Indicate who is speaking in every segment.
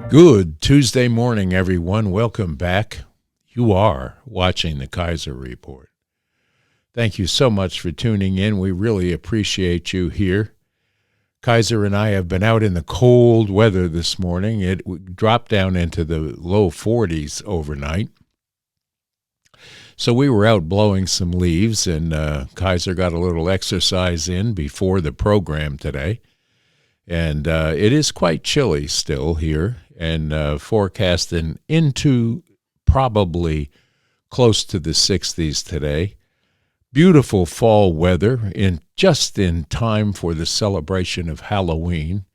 Speaker 1: Good Tuesday morning, everyone. Welcome back. You are watching the Kaiser Report. Thank you so much for tuning in. We really appreciate you here. Kaiser and I have been out in the cold weather this morning. It dropped down into the low 40s overnight. So we were out blowing some leaves, and Kaiser got a little exercise in before the program today. And it is quite chilly still here, and forecasting into probably close to the 60s today. Beautiful fall weather just in time for the celebration of Halloween,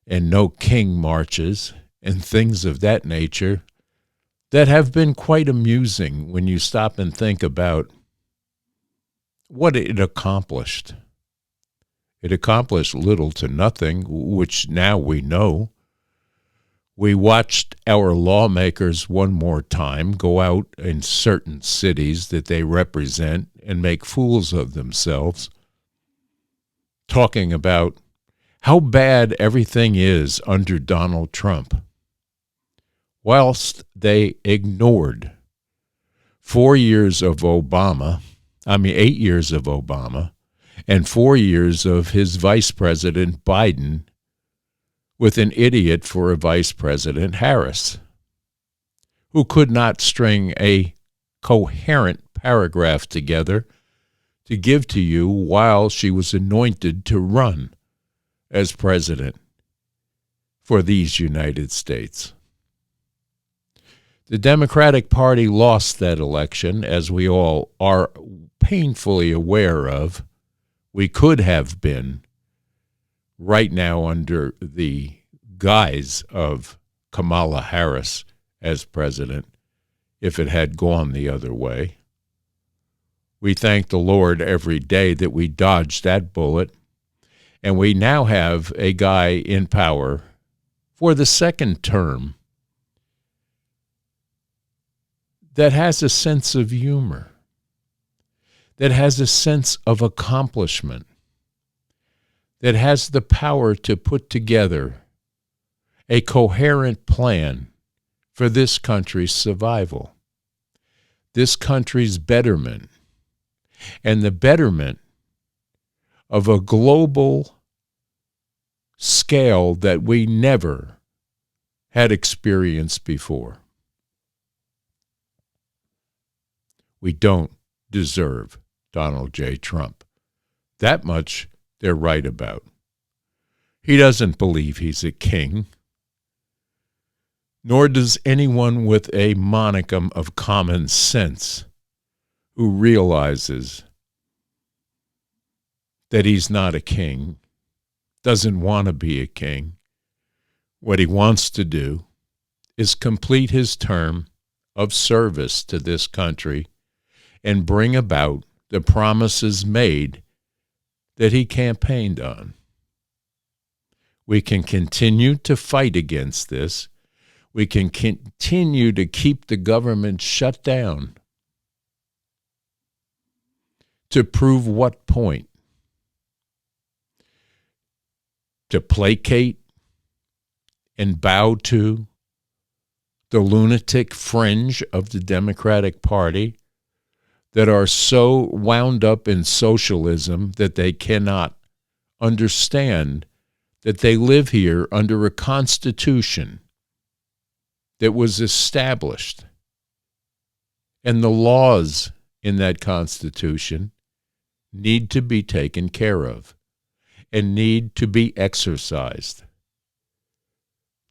Speaker 1: and no king marches and things of that nature that have been quite amusing when you stop and think about what it accomplished. It accomplished little to nothing, which now we know. We watched our lawmakers one more time go out in certain cities that they represent and make fools of themselves, talking about how bad everything is under Donald Trump, whilst they ignored 8 years of Obama, and 4 years of his Vice President Biden, with an idiot for a Vice President Harris, who could not string a coherent paragraph together to give to you while she was anointed to run as president for these United States. The Democratic Party lost that election, as we all are painfully aware of. We could have been right now under the guise of Kamala Harris as president if it had gone the other way. We thank the Lord every day that we dodged that bullet, and we now have a guy in power for the second term that has a sense of humor, that has a sense of accomplishment, that has the power to put together a coherent plan for this country's survival, this country's betterment, and the betterment of a global scale that we never had experienced before. We don't deserve Donald J. Trump. That much they're right about. He doesn't believe he's a king, nor does anyone with a monicum of common sense who realizes that he's not a king, doesn't want to be a king. What he wants to do is complete his term of service to this country and bring about the promises made that he campaigned on. We can continue to fight against this. We can continue to keep the government shut down. To prove what point? To placate and bow to the lunatic fringe of the Democratic Party that are so wound up in socialism that they cannot understand that they live here under a constitution that was established, and the laws in that constitution need to be taken care of and need to be exercised.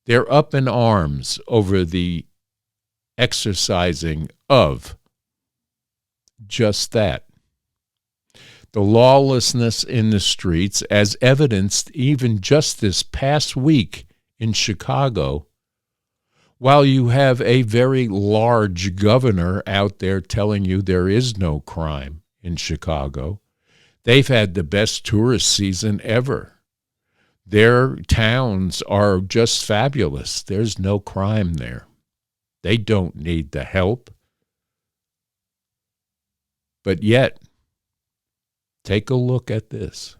Speaker 1: They're up in arms over the exercising of just that. The lawlessness in the streets, as evidenced even just this past week in Chicago, while you have a very large governor out there telling you there is no crime in Chicago, They've had the best tourist season ever. Their towns are just fabulous. There's no crime there. They don't need the help. But yet, take a look at this.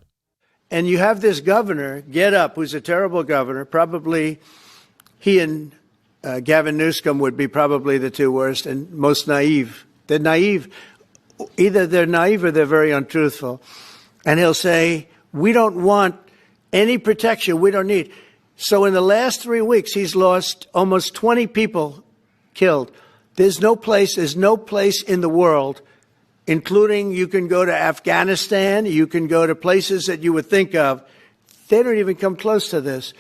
Speaker 2: And you have this governor, Get Up, who's a terrible governor. Probably he and Gavin Newsom would be probably the two worst and most naive. They're naive. Either they're naive or they're very untruthful. And he'll say, we don't want any protection. We don't need. So in the last 3 weeks, he's lost almost 20 people killed. There's no place in the world, including you can go to Afghanistan, you can go to places that you would think of. They don't even come close to this.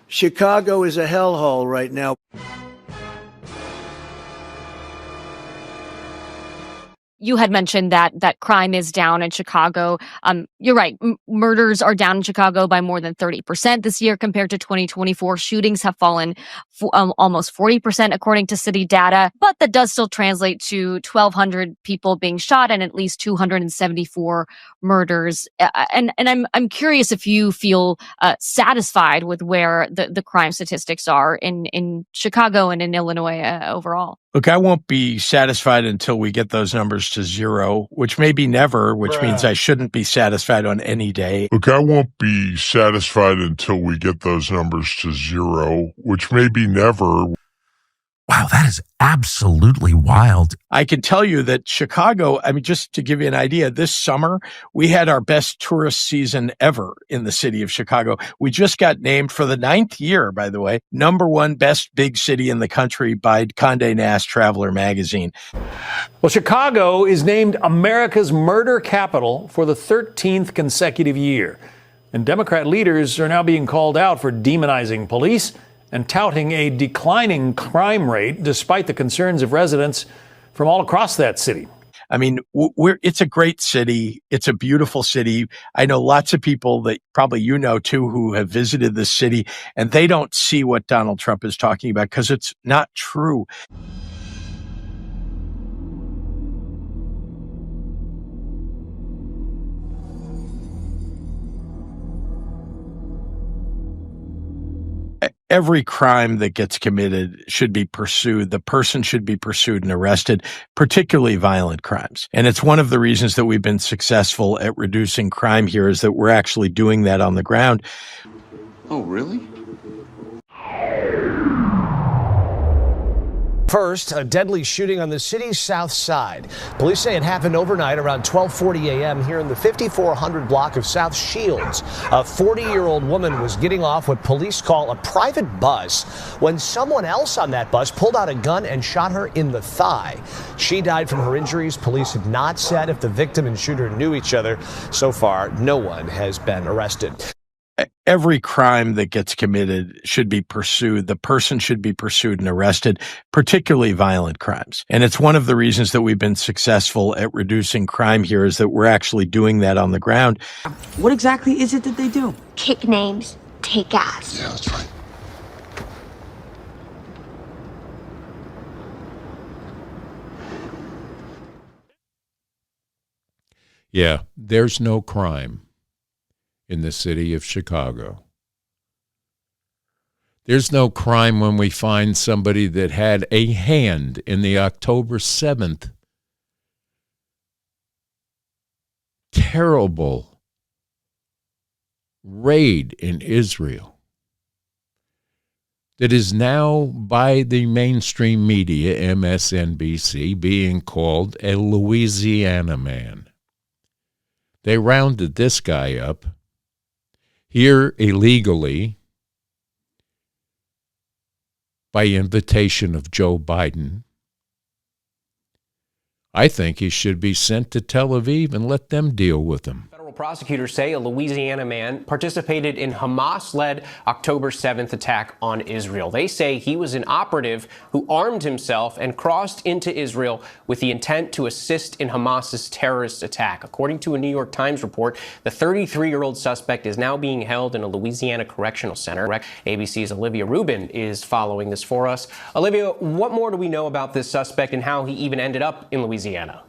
Speaker 2: Chicago is a hellhole right now.
Speaker 3: You had mentioned that crime is down in Chicago. You're right. Murders are down in Chicago by more than 30% this year compared to 2024. Shootings have fallen almost 40% according to city data, but that does still translate to 1,200 people being shot and at least 274 murders. And I'm curious if you feel satisfied with where the crime statistics are in Chicago and in Illinois overall.
Speaker 4: Look, I won't be satisfied until we get those numbers to zero, which may be never, which means I shouldn't be satisfied on any day.
Speaker 5: Look, I won't be satisfied until we get those numbers to zero, which may be never.
Speaker 6: Wow, that is absolutely wild.
Speaker 4: I can tell you that Chicago, I mean, just to give you an idea, this summer, we had our best tourist season ever in the city of Chicago. We just got named for the 9th year, by the way, #1 best big city in the country by Condé Nast Traveler magazine.
Speaker 7: Well, Chicago is named America's murder capital for the 13th consecutive year. And Democrat leaders are now being called out for demonizing police and touting a declining crime rate despite the concerns of residents from all across that city.
Speaker 4: I mean, it's a great city. It's a beautiful city. I know lots of people that probably you know too who have visited this city, and they don't see what Donald Trump is talking about because it's not true. Every crime that gets committed should be pursued. The person should be pursued and arrested, particularly violent crimes. And it's one of the reasons that we've been successful at reducing crime here is that we're actually doing that on the ground.
Speaker 8: Oh, really?
Speaker 9: First, a deadly shooting on the city's south side. Police say it happened overnight around 12:40 a.m. here in the 5400 block of South Shields. A 40-year-old woman was getting off what police call a private bus when someone else on that bus pulled out a gun and shot her in the thigh. She died from her injuries. Police have not said if the victim and shooter knew each other. So far, no one has been arrested.
Speaker 4: Every crime that gets committed should be pursued. The person should be pursued and arrested, particularly violent crimes. And it's one of the reasons that we've been successful at reducing crime here is that we're actually doing that on the ground.
Speaker 10: What exactly is it that they do?
Speaker 11: Kick names, take ass.
Speaker 8: Yeah, that's right.
Speaker 1: Yeah, there's no crime in the city of Chicago. There's no crime when we find somebody that had a hand in the October 7th terrible raid in Israel that is now by the mainstream media, MSNBC, being called a Louisiana man. They rounded this guy up here illegally by invitation of Joe Biden. I think he should be sent to Tel Aviv and let them deal with him.
Speaker 12: Prosecutors say a Louisiana man participated in Hamas-led October 7th attack on Israel. They say he was an operative who armed himself and crossed into Israel with the intent to assist in Hamas's terrorist attack. According to a New York Times report, the 33-year-old suspect is now being held in a Louisiana correctional center. ABC's Olivia Rubin is following this for us. Olivia, what more do we know about this suspect and how he even ended up in Louisiana?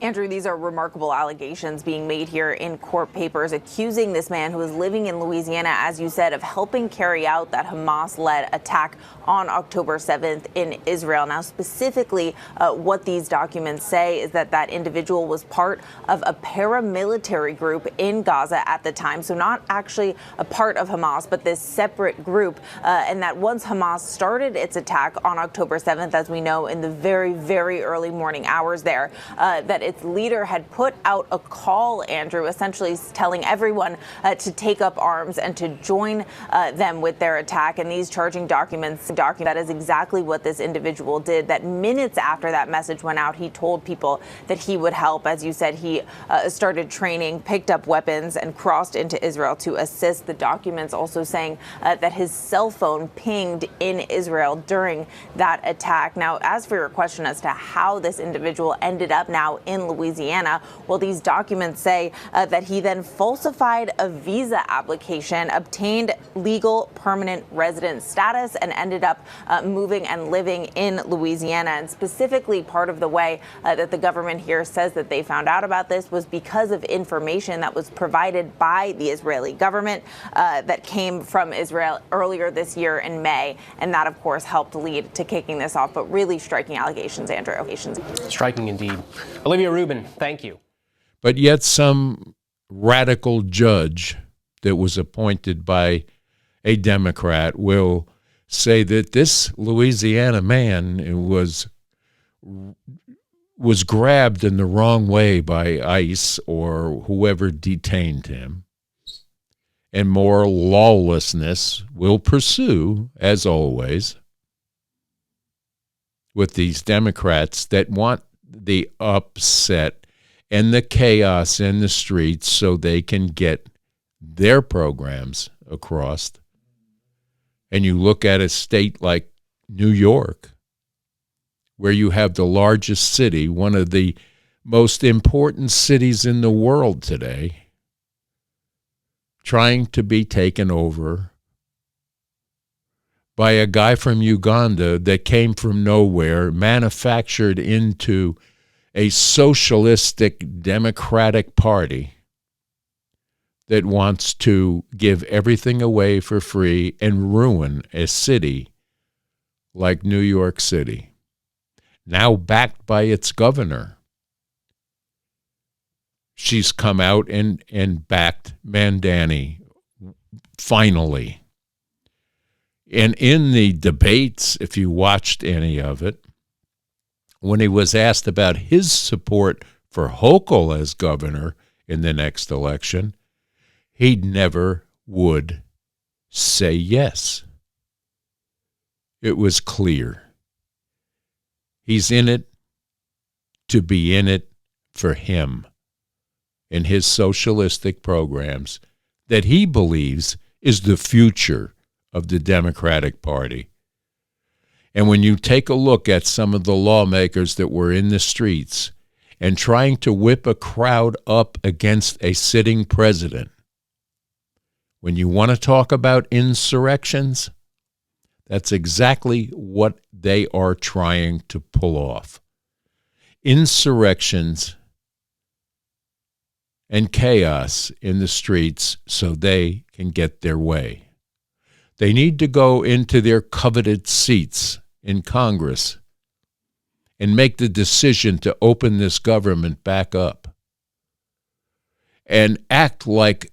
Speaker 13: Andrew, these are remarkable allegations being made here in court papers accusing this man who was living in Louisiana, as you said, of helping carry out that Hamas-led attack on October 7th in Israel. Now, specifically, what these documents say is that that individual was part of a paramilitary group in Gaza at the time. So not actually a part of Hamas, but this separate group. And that once Hamas started its attack on October 7th, as we know, in the very, very early morning hours there, that its leader had put out a call, Andrew, essentially telling everyone to take up arms and to join them with their attack. And these charging documents document that is exactly what this individual did. That minutes after that message went out, he told people that he would help. As you said, he started training, picked up weapons, and crossed into Israel to assist. The documents also saying that his cell phone pinged in Israel during that attack. Now, as for your question as to how this individual ended up now in Louisiana, well, these documents say that he then falsified a visa application, obtained legal permanent resident status, and ended up moving and living in Louisiana. And specifically, part of the way that the government here says that they found out about this was because of information that was provided by the Israeli government that came from Israel earlier this year in May. And that, of course, helped lead to kicking this off. But really striking allegations, Andrew.
Speaker 12: Striking indeed. Olivia Rubin, thank you.
Speaker 1: But yet some radical judge that was appointed by a Democrat will say that this Louisiana man was grabbed in the wrong way by ICE or whoever detained him, and more lawlessness will pursue, as always, with these Democrats that want the upset and the chaos in the streets so they can get their programs across. And you look at a state like New York, where you have the largest city, one of the most important cities in the world today, trying to be taken over by a guy from Uganda that came from nowhere, manufactured into a socialistic democratic party that wants to give everything away for free and ruin a city like New York City, now backed by its governor. She's come out and backed Mandani, finally. And in the debates, if you watched any of it, when he was asked about his support for Hochul as governor in the next election, he never would say yes. It was clear. He's in it to be in it for him and his socialistic programs that he believes is the future of the Democratic Party. And when you take a look at some of the lawmakers that were in the streets and trying to whip a crowd up against a sitting president, when you want to talk about insurrections, that's exactly what they are trying to pull off. Insurrections and chaos in the streets so they can get their way. They need to go into their coveted seats in Congress and make the decision to open this government back up and act like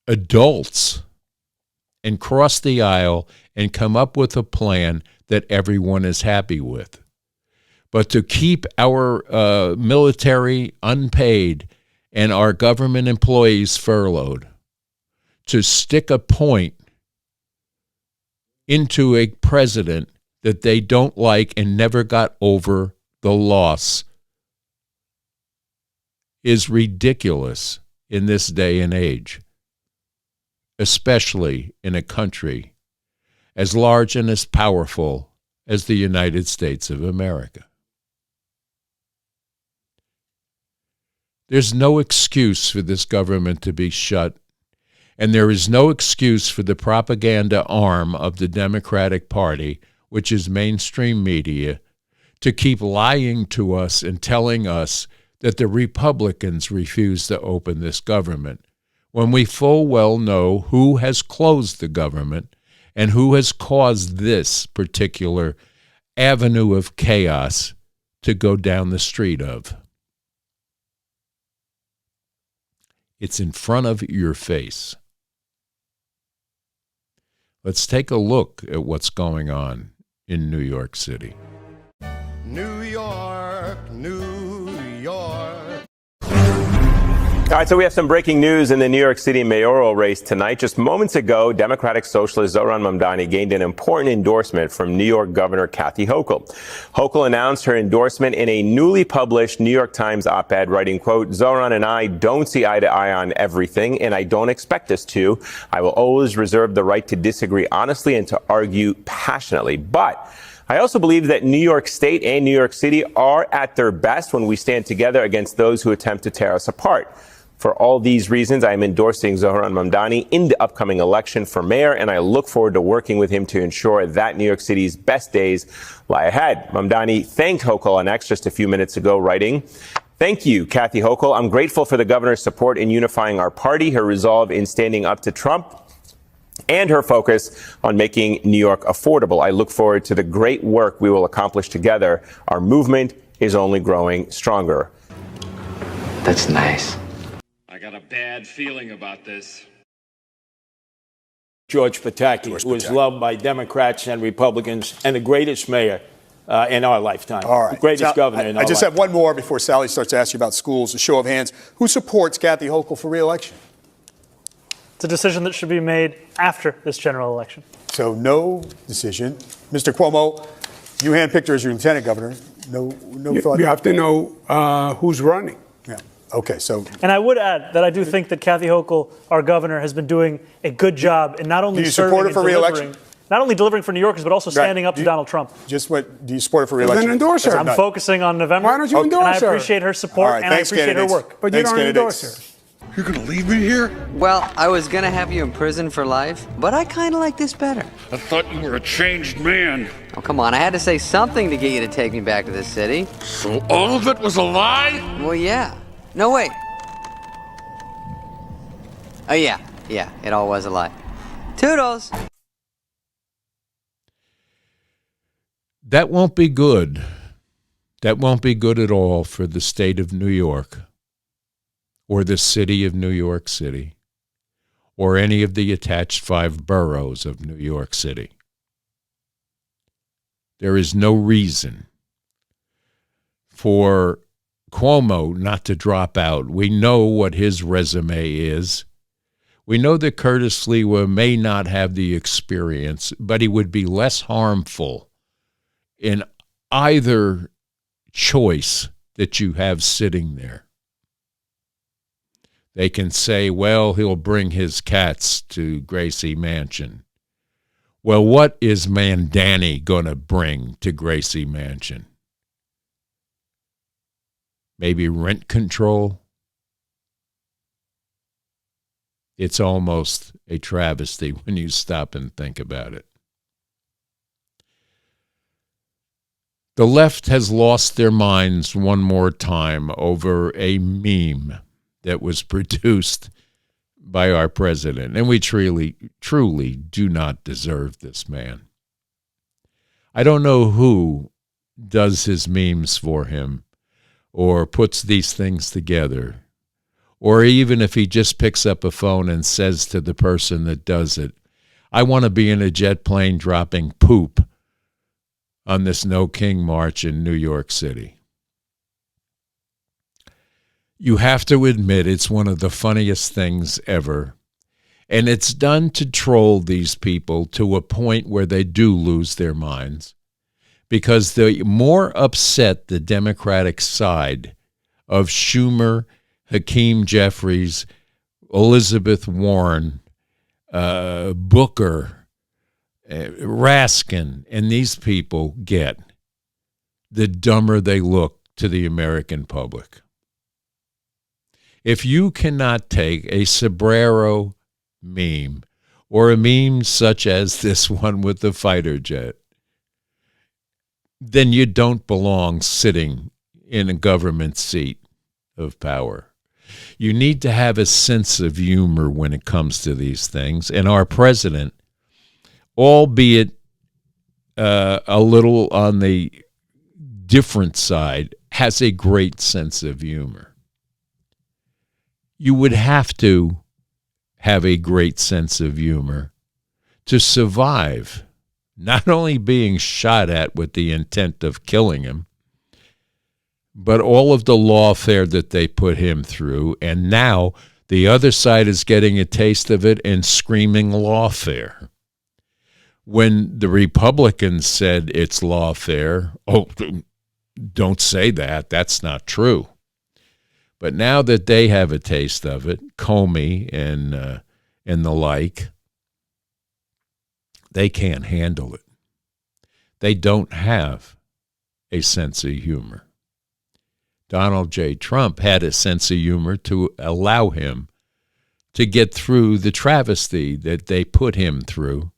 Speaker 1: adults and cross the aisle and come up with a plan that everyone is happy with. But to keep our military unpaid and our government employees furloughed, to stick a point into a president that they don't like and never got over the loss is ridiculous in this day and age, especially in a country as large and as powerful as the United States of America. There's no excuse for this government to be shut, and there is no excuse for the propaganda arm of the Democratic Party, which is mainstream media, to keep lying to us and telling us that the Republicans refuse to open this government, when we full well know who has closed the government and who has caused this particular avenue of chaos to go down the street of. It's in front of your face. Let's take a look at what's going on in New York City.
Speaker 14: New York, New York.
Speaker 15: All right, so we have some breaking news in the New York City mayoral race tonight. Just moments ago, Democratic Socialist Zohran Mamdani gained an important endorsement from New York Governor Kathy Hochul. Hochul announced her endorsement in a newly published New York Times op-ed, writing, quote, "Zohran and I don't see eye to eye on everything, and I don't expect us to. I will always reserve the right to disagree honestly and to argue passionately. But I also believe that New York State and New York City are at their best when we stand together against those who attempt to tear us apart. For all these reasons, I am endorsing Zohran Mamdani in the upcoming election for mayor, and I look forward to working with him to ensure that New York City's best days lie ahead." Mamdani thanked Hochul on X just a few minutes ago, writing, "Thank you, Kathy Hochul. I'm grateful for the governor's support in unifying our party, her resolve in standing up to Trump, and her focus on making New York affordable. I look forward to the great work we will accomplish together. Our movement is only growing stronger."
Speaker 16: That's nice.
Speaker 17: I got a bad feeling about this.
Speaker 18: George Pataki, who is loved by Democrats and Republicans and the greatest mayor in our lifetime.
Speaker 19: All right.
Speaker 18: Greatest governor in our
Speaker 19: I just have one more before Sally starts to ask you about schools. A show of hands. Who supports Kathy Hochul for re-election?
Speaker 20: It's a decision that should be made after this general election.
Speaker 19: So no decision. Mr. Cuomo, you handpicked her as your lieutenant governor. No thought?
Speaker 21: You have to know who's running.
Speaker 19: Yeah. Okay, so.
Speaker 20: And I would add that I do think that Kathy Hochul, our governor, has been doing a good job in not only
Speaker 19: Do you support her for re-election?
Speaker 20: Not only delivering for New Yorkers, but also standing up to Donald Trump.
Speaker 19: Just what do you support her for re-election?
Speaker 21: Then endorse her.
Speaker 20: I'm focusing on November.
Speaker 21: Why don't you endorse her?
Speaker 20: And I appreciate her support and I appreciate her work.
Speaker 21: But you don't endorse her.
Speaker 14: You're going to leave me here?
Speaker 16: Well, I was gonna have you in prison for life, but I kinda like this better.
Speaker 17: I thought you were a changed man.
Speaker 16: Oh, come on, I had to say something to get you to take me back to this city.
Speaker 17: So all of it was a lie?
Speaker 16: Well, yeah. No, wait. Oh, yeah, it all was a lie. Toodles!
Speaker 1: That won't be good. That won't be good at all for the state of New York or the city of New York City or any of the attached 5 boroughs of New York City. There is no reason for Cuomo not to drop out. We know what his resume is. We know that Curtis Lewa may not have the experience, but he would be less harmful in either choice that you have sitting there. They can say, well, he'll bring his cats to Gracie Mansion. Well, what is Mamdani going to bring to Gracie Mansion? Maybe rent control? It's almost a travesty when you stop and think about it. The left has lost their minds one more time over a meme that was produced by our president, and we truly do not deserve this man. I don't know who does his memes for him or puts these things together, or even if he just picks up a phone and says to the person that does it, I want to be in a jet plane dropping poop on this No King March in New York City. You have to admit it's one of the funniest things ever. And it's done to troll these people to a point where they do lose their minds. Because the more upset the Democratic side of Schumer, Hakeem Jeffries, Elizabeth Warren, Booker, Raskin, and these people get, the dumber they look to the American public. If you cannot take a sombrero meme or a meme such as this one with the fighter jet, then you don't belong sitting in a government seat of power. You need to have a sense of humor when it comes to these things. And our president, albeit a little on the different side, has a great sense of humor. You would have to have a great sense of humor to survive not only being shot at with the intent of killing him, but all of the lawfare that they put him through, and now the other side is getting a taste of it and screaming lawfare. When the Republicans said it's lawfare, oh, don't say that, that's not true. But now that they have a taste of it, Comey and the like, they can't handle it. They don't have a sense of humor. Donald J. Trump had a sense of humor to allow him to get through the travesty that they put him through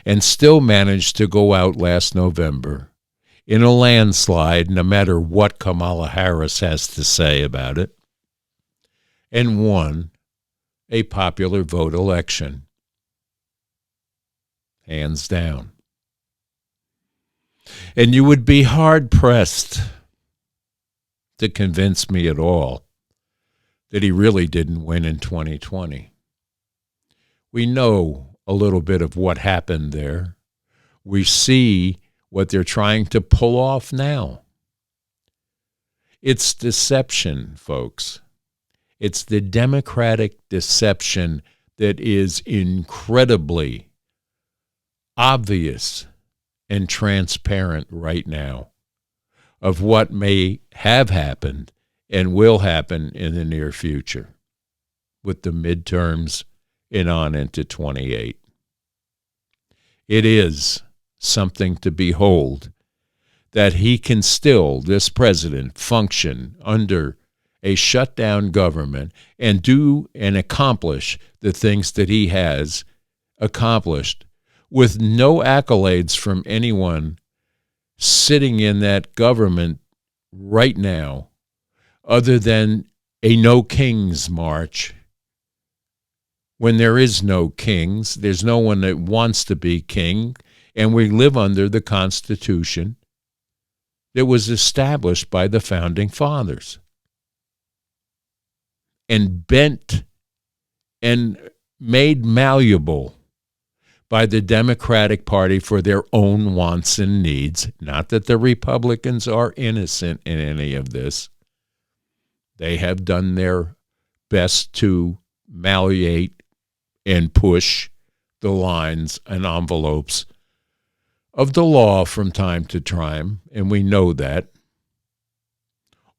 Speaker 1: and still managed to go out last November in a landslide, no matter what Kamala Harris has to say about it, and won a popular vote election. Hands down. And you would be hard-pressed to convince me at all that he really didn't win in 2020. We know a little bit of what happened there. We see what they're trying to pull off now. It's deception, folks. It's the Democratic deception that is incredibly obvious and transparent right now of what may have happened and will happen in the near future with the midterms and on into 28. It is something to behold that he can still, this president, function under a shutdown government and do and accomplish the things that he has accomplished with no accolades from anyone sitting in that government right now, other than a no kings march. When there is no kings, there's no one that wants to be king, and we live under the Constitution that was established by the Founding Fathers and bent and made malleable by the Democratic Party for their own wants and needs. Not that the Republicans are innocent in any of this. They have done their best to malleate and push the lines and envelopes of the law from time to time, and we know that.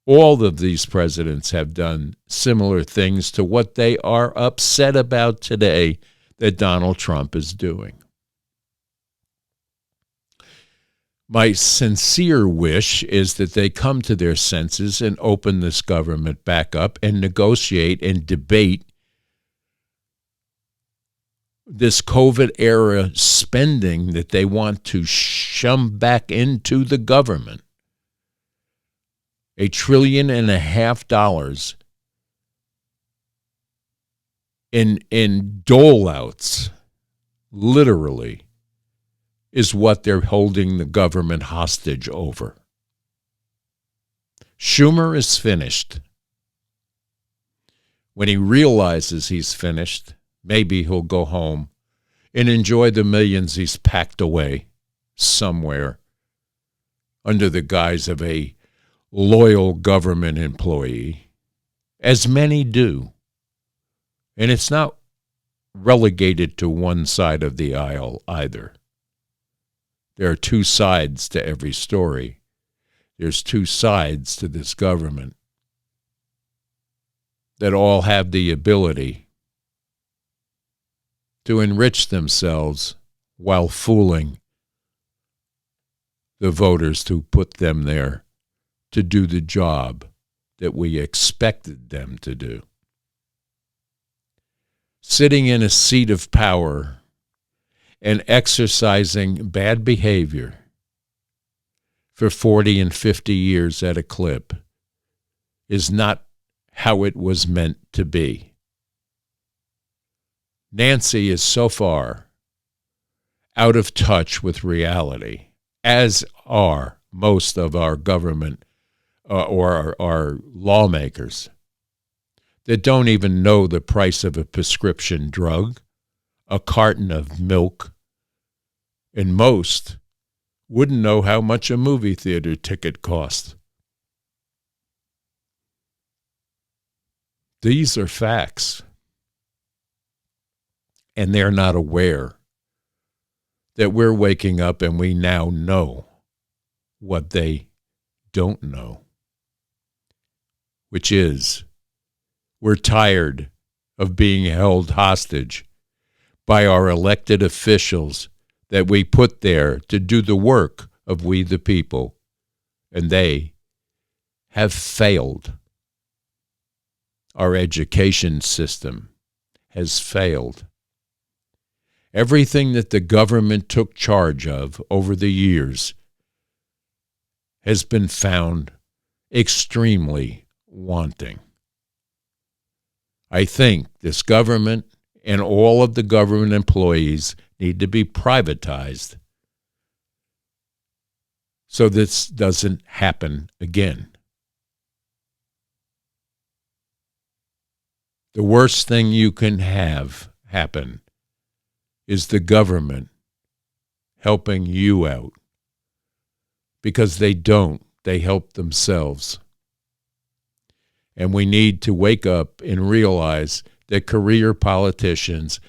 Speaker 1: All of these presidents have done similar things to what they are upset about today that Donald Trump is doing. My sincere wish is that they come to their senses and open this government back up and negotiate and debate this COVID-era spending that they want to shove back into the government. $1.5 trillion in dole-outs, literally, is what they're holding the government hostage over. Schumer is finished. When he realizes he's finished, maybe he'll go home and enjoy the millions he's packed away somewhere under the guise of a loyal government employee, as many do. And it's not relegated to one side of the aisle either. There are two sides to every story. There's two sides to this government that all have the ability to enrich themselves while fooling the voters to put them there to do the job that we expected them to do. Sitting in a seat of power and exercising bad behavior for 40 and 50 years at a clip is not how it was meant to be. Nancy is so far out of touch with reality, as are most of our government or our lawmakers that don't even know the price of a prescription drug, a carton of milk, and most wouldn't know how much a movie theater ticket costs. These are facts, and they're not aware that we're waking up and we now know what they don't know, which is we're tired of being held hostage by our elected officials that we put there to do the work of we the people, and they have failed. Our education system has failed. Everything that the government took charge of over the years has been found extremely wanting. I think this government and all of the government employees need to be privatized so this doesn't happen again. The worst thing you can have happen is the government helping you out, because they don't. They help themselves. And we need to wake up and realize that career politicians,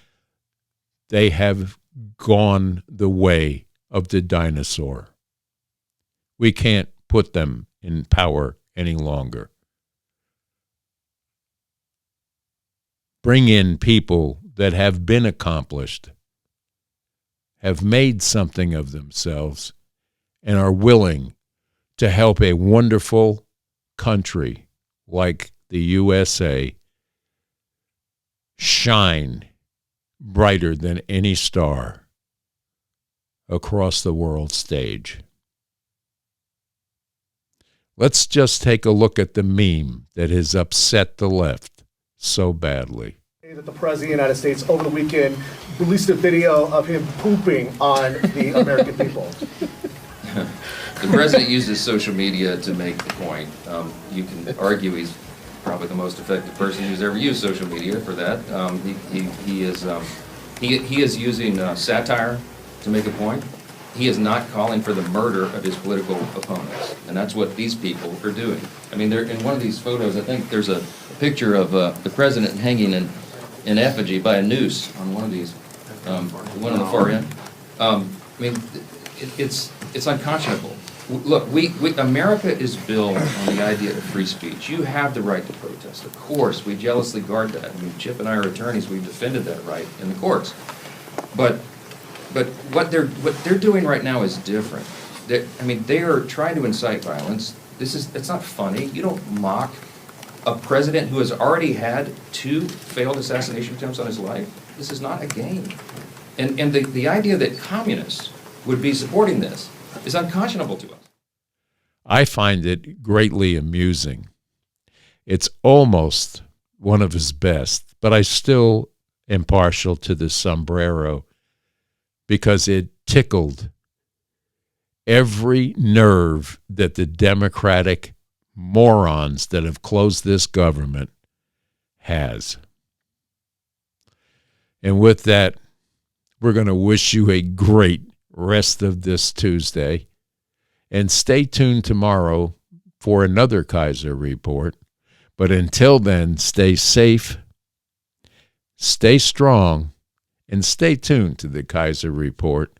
Speaker 1: they have gone the way of the dinosaur. We can't put them in power any longer. Bring in people that have been accomplished, have made something of themselves, and are willing to help a wonderful country like the USA shine brighter than any star across the world stage. Let's just take a look at the meme that has upset the left so badly.
Speaker 2: That the President of the United States over the weekend released a video of him pooping on the American people.
Speaker 22: The President uses social media to make the point. You can argue he's probably the most effective person who's ever used social media for that. He is using satire to make a point. He is not calling for the murder of his political opponents, and that's what these people are doing. I mean, they're in one of these photos. I think there's a picture of the President hanging in effigy by a noose on one of these, one on the far end. I mean, it's unconscionable. Look, America is built on the idea of free speech. You have the right to protest. Of course, we jealously guard that. I mean, Chip and I are attorneys. We've defended that right in the courts. But what they're doing right now is different. They are trying to incite violence. It's not funny. You don't mock a president who has already had 2 failed assassination attempts on his life. This is not a game. And the idea that communists would be supporting this is unconscionable to us.
Speaker 1: I find it greatly amusing. It's almost one of his best, but I still am partial to the sombrero because it tickled every nerve that the Democratic morons that have closed this government has. And with that, we're going to wish you a great rest of this Tuesday. And stay tuned tomorrow for another Kaiser Report. But until then, stay safe, stay strong, and stay tuned to the Kaiser Report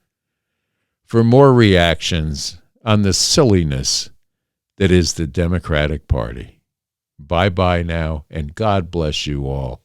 Speaker 1: for more reactions on the silliness that is the Democratic Party. Bye-bye now, and God bless you all.